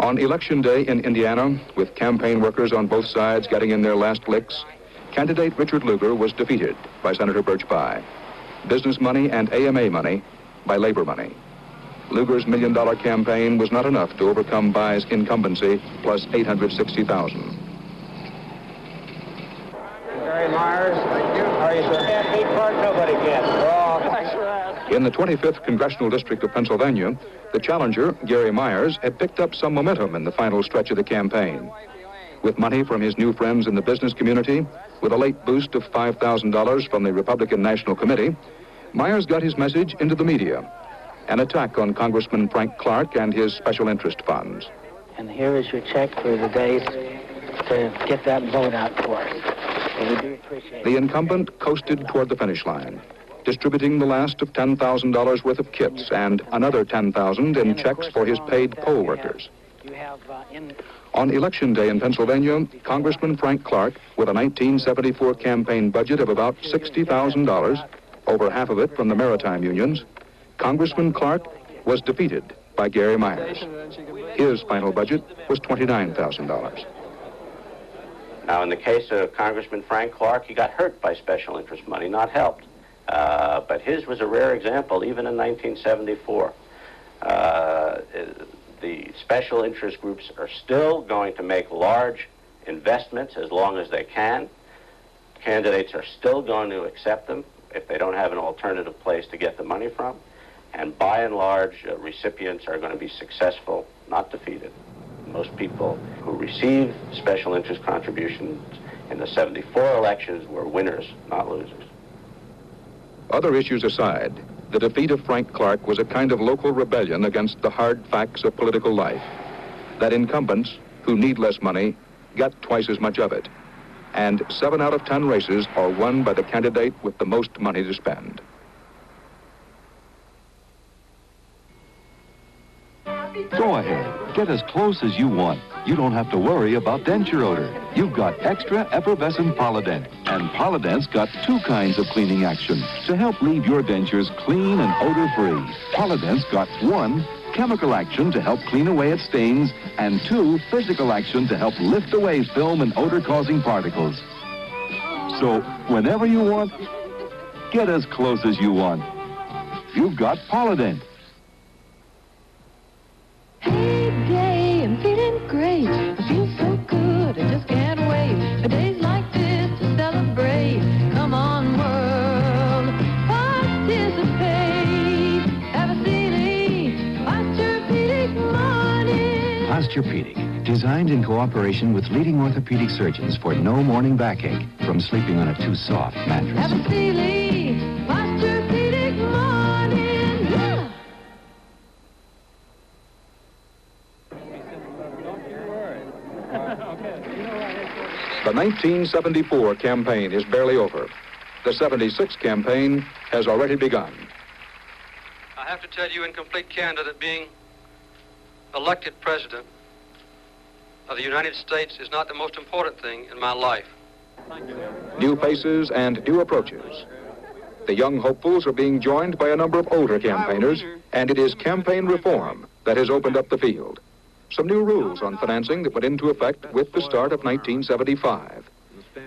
On Election Day in Indiana, with campaign workers on both sides getting in their last licks, candidate Richard Lugar was defeated by Senator Birch Bayh. Business money and AMA money by labor money. Lugar's $1 million campaign was not enough to overcome Bayh's incumbency, plus $860,000. Gary Myers, thank you. How are you, sir? Can't beat Clark, nobody can. Oh, thanks for that. In the 25th Congressional District of Pennsylvania, the challenger, Gary Myers, had picked up some momentum in the final stretch of the campaign. With money from his new friends in the business community, with a late boost of $5,000 from the Republican National Committee, Myers got his message into the media. An attack on Congressman Frank Clark and his special interest funds. And here is your check for the days to get that vote out for us. And we do appreciate it. The incumbent coasted toward the finish line, distributing the last of $10,000 worth of kits and another $10,000 in checks for his paid poll workers. On Election Day in Pennsylvania, Congressman Frank Clark, with a 1974 campaign budget of about $60,000, over half of it from the maritime unions, Congressman Clark was defeated by Gary Myers. His final budget was $29,000. Now, in the case of Congressman Frank Clark, he got hurt by special interest money, not helped. But his was a rare example, even in 1974. The special interest groups are still going to make large investments as long as they can. Candidates are still going to accept them if they don't have an alternative place to get the money from. And by and large, recipients are going to be successful, not defeated. Most people who received special interest contributions in the 74 elections were winners, not losers. Other issues aside, the defeat of Frank Clark was a kind of local rebellion against the hard facts of political life. That incumbents who need less money got twice as much of it. And 7 out of 10 races are won by the candidate with the most money to spend. Go ahead, get as close as you want. You don't have to worry about denture odor. You've got extra effervescent Polident. And Polident's got 2 kinds of cleaning action to help leave your dentures clean and odor-free. Polident's got 1, chemical action to help clean away its stains, and 2, physical action to help lift away film and odor-causing particles. So, whenever you want, get as close as you want. You've got Polident. Hey, day, I'm feeling great. I feel so good, I just can't wait. A day's like this to celebrate. Come on, world, participate. Have a seat, Posturepedic morning. Posturepedic. Designed in cooperation with leading orthopedic surgeons for no morning backache from sleeping on a too soft mattress. Have a Sealy Posturepedic morning. Yeah. The 1974 campaign is barely over. The 76 campaign has already begun. I have to tell you in complete candor that being elected president of the United States is not the most important thing in my life. New faces and new approaches. The young hopefuls are being joined by a number of older campaigners, and it is campaign reform that has opened up the field. Some new rules on financing that went into effect with the start of 1975.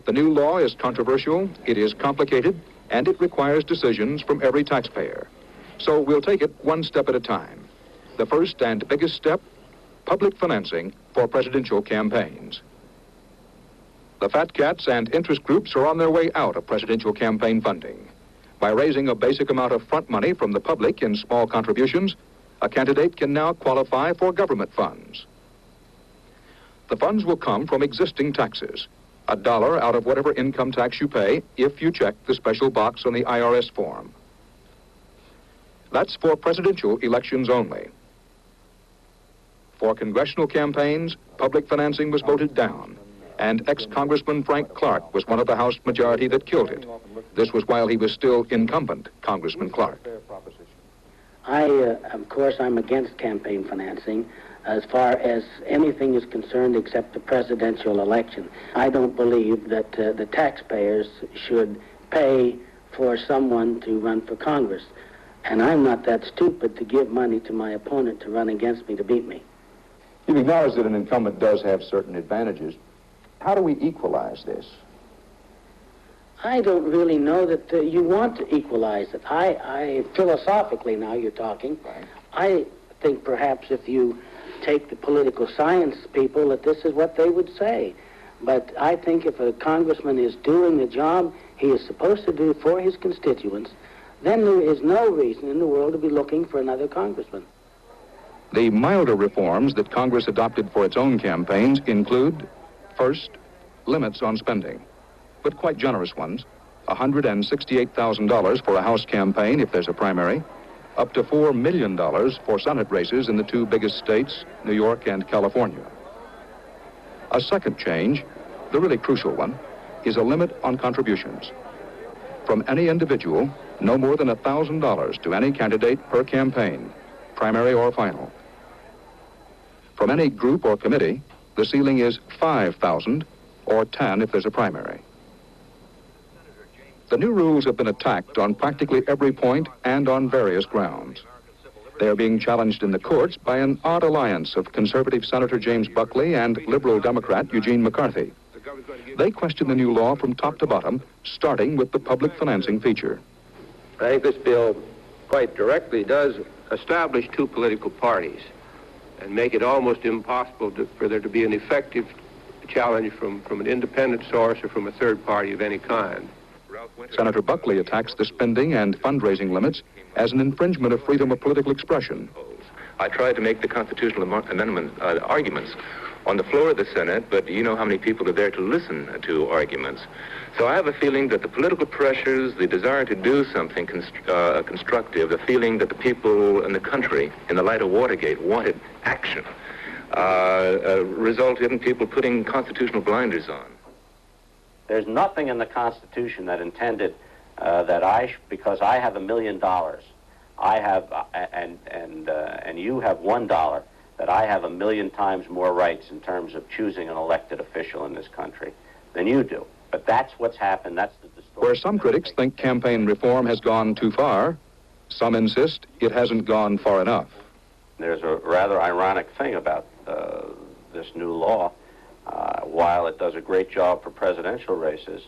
The new law is controversial, it is complicated, and it requires decisions from every taxpayer. So we'll take it one step at a time. The first and biggest step, public financing for presidential campaigns. The fat cats and interest groups are on their way out of presidential campaign funding. By raising a basic amount of front money from the public in small contributions, a candidate can now qualify for government funds. The funds will come from existing taxes, $1 out of whatever income tax you pay if you check the special box on the IRS form. That's for presidential elections only. For congressional campaigns, public financing was voted down, and ex-Congressman Frank Clark was one of the House majority that killed it. This was while he was still incumbent, Congressman Clark. Of course, I'm against campaign financing as far as anything is concerned except the presidential election. I don't believe that the taxpayers should pay for someone to run for Congress. And I'm not that stupid to give money to my opponent to run against me to beat me. You've acknowledged that an incumbent does have certain advantages. How do we equalize this? I don't really know that you want to equalize it. I philosophically now you're talking. Right. I think perhaps if you take the political science people that this is what they would say. But I think if a congressman is doing the job he is supposed to do for his constituents, then there is no reason in the world to be looking for another congressman. The milder reforms that Congress adopted for its own campaigns include, first, limits on spending, but quite generous ones. $168,000 for a House campaign if there's a primary, up to $4 million for Senate races in the two biggest states, New York and California. A second change, the really crucial one, is a limit on contributions. From any individual, no more than $1,000 to any candidate per campaign, primary or final. From any group or committee, the ceiling is $5,000 or $10,000 if there's a primary. The new rules have been attacked on practically every point and on various grounds. They are being challenged in the courts by an odd alliance of conservative Senator James Buckley and liberal Democrat Eugene McCarthy. They question the new law from top to bottom, starting with the public financing feature. I think this bill quite directly does establish two political parties and make it almost impossible for there to be an effective challenge from an independent source or from a third party of any kind. Senator Buckley attacks the spending and fundraising limits as an infringement of freedom of political expression. I tried to make the constitutional amendment arguments on the floor of the Senate, but you know how many people are there to listen to arguments. So I have a feeling that the political pressures, the desire to do something constructive, the feeling that the people in the country, in the light of Watergate, wanted action, resulted in people putting constitutional blinders on. There's nothing in the Constitution that intended that because I have $1 million, I have, and you have $1, that I have 1,000,000 times more rights in terms of choosing an elected official in this country than you do. But that's what's happened. That's the distortion. Where some critics think campaign reform has gone too far, some insist it hasn't gone far enough. There's a rather ironic thing about this new law. While it does a great job for presidential races,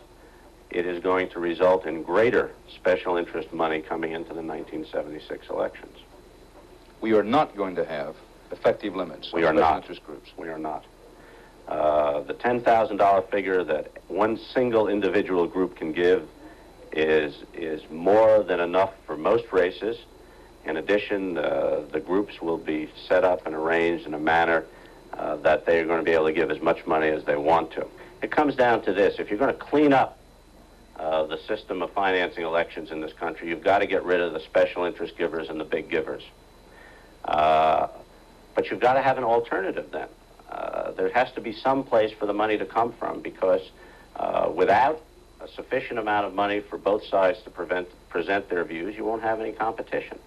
it is going to result in greater special interest money coming into the 1976 elections. We are not going to have effective limits. We are not. Interest groups. We are not. The $10,000 figure that one single individual group can give is more than enough for most races. In addition, the groups will be set up and arranged in a manner that they're going to be able to give as much money as they want to. It comes down to this. If you're going to clean up the system of financing elections in this country, you've got to get rid of the special interest givers and the big givers. But you've got to have an alternative then. There has to be some place for the money to come from, because without a sufficient amount of money for both sides to present their views, you won't have any competition.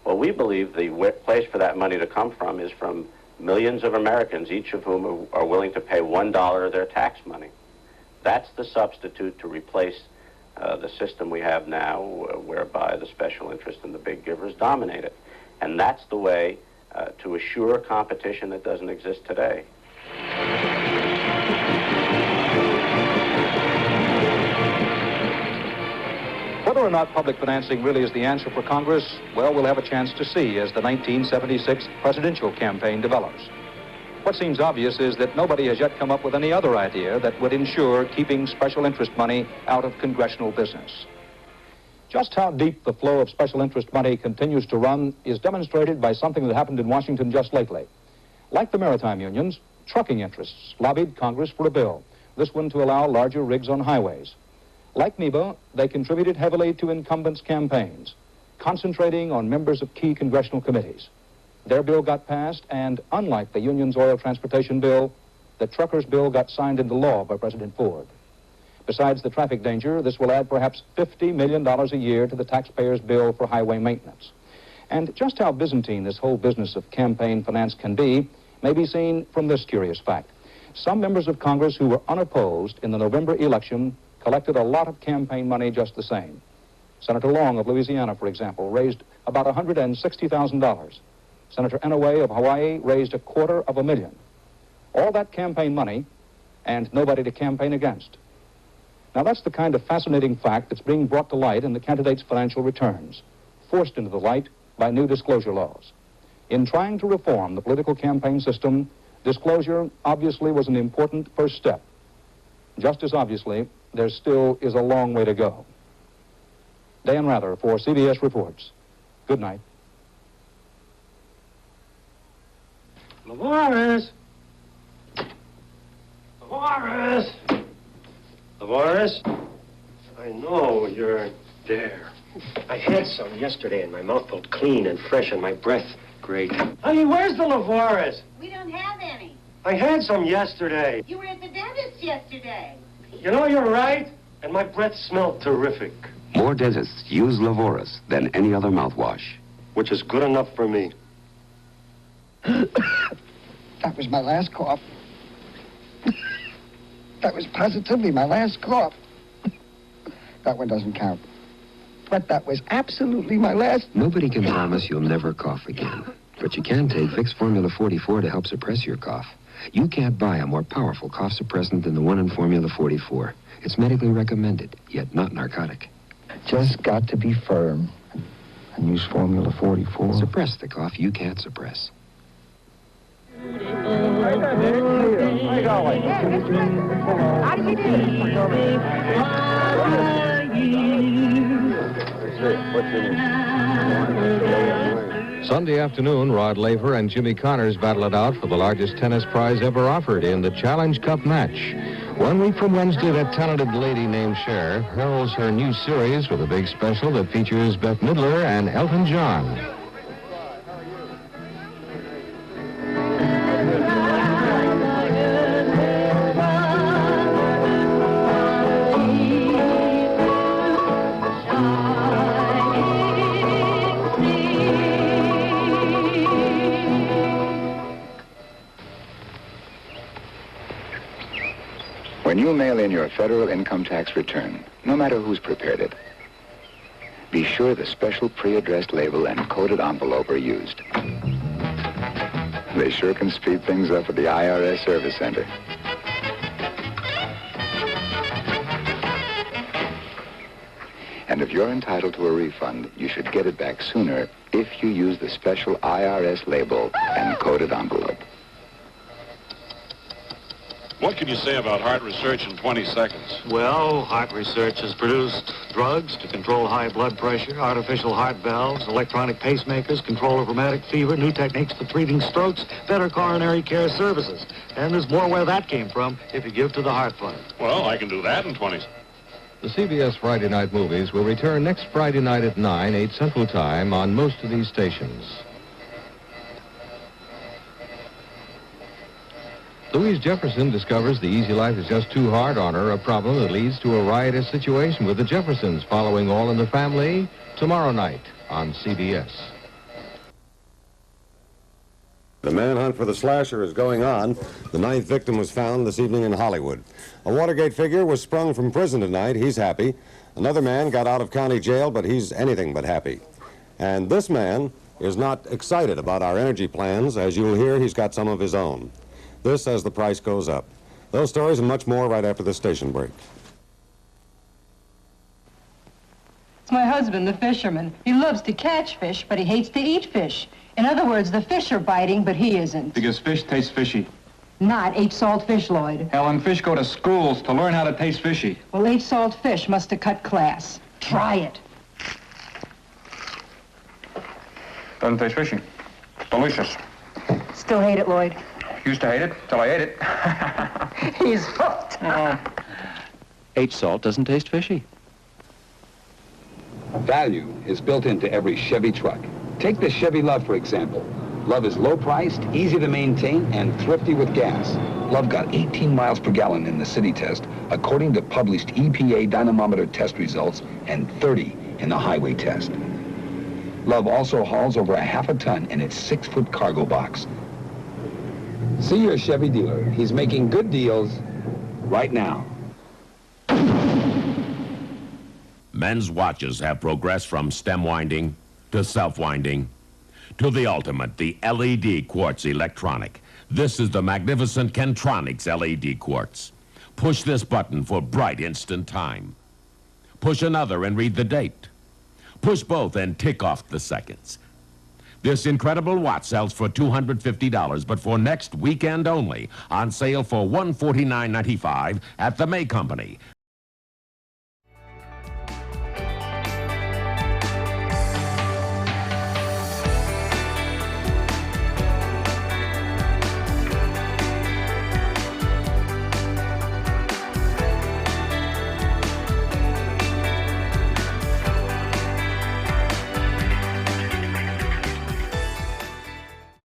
Well, we believe the place for that money to come from is from millions of Americans, each of whom are willing to pay $1 of their tax money. That's the substitute to replace the system we have now, whereby the special interest and the big givers dominate it. And that's the way to assure competition that doesn't exist today. Whether or not public financing really is the answer for Congress, well, we'll have a chance to see as the 1976 presidential campaign develops. What seems obvious is that nobody has yet come up with any other idea that would ensure keeping special interest money out of congressional business. Just how deep the flow of special interest money continues to run is demonstrated by something that happened in Washington just lately. Like the maritime unions, trucking interests lobbied Congress for a bill, this one to allow larger rigs on highways. Like NEBA, they contributed heavily to incumbents' campaigns, concentrating on members of key congressional committees. Their bill got passed, and unlike the union's oil transportation bill, the truckers' bill got signed into law by President Ford. Besides the traffic danger, this will add perhaps $50 million a year to the taxpayers' bill for highway maintenance. And just how Byzantine this whole business of campaign finance can be may be seen from this curious fact. Some members of Congress who were unopposed in the November election collected a lot of campaign money just the same. Senator Long of Louisiana, for example, raised about $160,000. Senator Inouye of Hawaii raised $250,000. All that campaign money and nobody to campaign against. Now, that's the kind of fascinating fact that's being brought to light in the candidates' financial returns, forced into the light by new disclosure laws. In trying to reform the political campaign system, disclosure obviously was an important first step. Just as obviously, there still is a long way to go. Dan Rather for CBS Reports. Good night. Lavares! Lavares! Lavares? I know you're there. I had some yesterday and my mouth felt clean and fresh and my breath great. Honey, where's the Lavares? We don't have any. I had some yesterday. You were at the dentist yesterday. You know, you're right. And my breath smelled terrific. More dentists use Lavoris than any other mouthwash. Which is good enough for me. That was my last cough. That was positively my last cough. That one doesn't count. But that was absolutely my last... Nobody can promise you'll never cough again. But you can take Vicks Formula 44 to help suppress your cough. You can't buy a more powerful cough suppressant than the one in Formula 44. It's medically recommended, yet not narcotic. Just got to be firm and use Formula 44. Suppress the cough you can't suppress. Sunday afternoon, Rod Laver and Jimmy Connors battle it out for the largest tennis prize ever offered in the Challenge Cup match. 1 week from Wednesday, that talented lady named Cher heralds her new series with a big special that features Bette Midler and Elton John. When you mail in your federal income tax return, no matter who's prepared it, be sure the special pre-addressed label and coded envelope are used. They sure can speed things up at the IRS Service Center. And if you're entitled to a refund, you should get it back sooner if you use the special IRS label and coded envelope. What can you say about heart research in 20 seconds? Well, heart research has produced drugs to control high blood pressure, artificial heart valves, electronic pacemakers, control of rheumatic fever, new techniques for treating strokes, better coronary care services. And there's more where that came from if you give to the Heart Fund. Well, I can do that in 20 seconds. The CBS Friday Night Movies will return next Friday night at 9, 8 Central Time on most of these stations. Louise Jefferson discovers the easy life is just too hard on her, a problem that leads to a riotous situation with the Jeffersons, following All in the Family tomorrow night on CBS. The manhunt for the slasher is going on. The 9th victim was found this evening in Hollywood. A Watergate figure was sprung from prison tonight. He's happy. Another man got out of county jail, but he's anything but happy. And this man is not excited about our energy plans. As you'll hear, he's got some of his own. This as the price goes up. Those stories and much more right after the station break. It's my husband, the fisherman. He loves to catch fish, but he hates to eat fish. In other words, the fish are biting, but he isn't. Because fish tastes fishy. Not H. Salt Fish, Lloyd. Helen, fish go to schools to learn how to taste fishy. Well, H. Salt Fish must have cut class. Try it. Doesn't taste fishy. Delicious. Still hate it, Lloyd. Used to hate it till I ate it. He's hooked. H-Salt doesn't taste fishy. Value is built into every Chevy truck. Take the Chevy Love, for example. Love is low-priced, easy to maintain, and thrifty with gas. Love got 18 miles per gallon in the city test, according to published EPA dynamometer test results, and 30 in the highway test. Love also hauls over ½ a ton in its 6-foot cargo box. See your Chevy dealer. He's making good deals right now. Men's watches have progressed from stem winding to self-winding to the ultimate, the LED quartz electronic. This is the magnificent Kentronics LED quartz. Push this button for bright instant time. Push another and read the date. Push both and tick off the seconds. This incredible watch sells for $250, but for next weekend only, on sale for $149.95 at the May Company.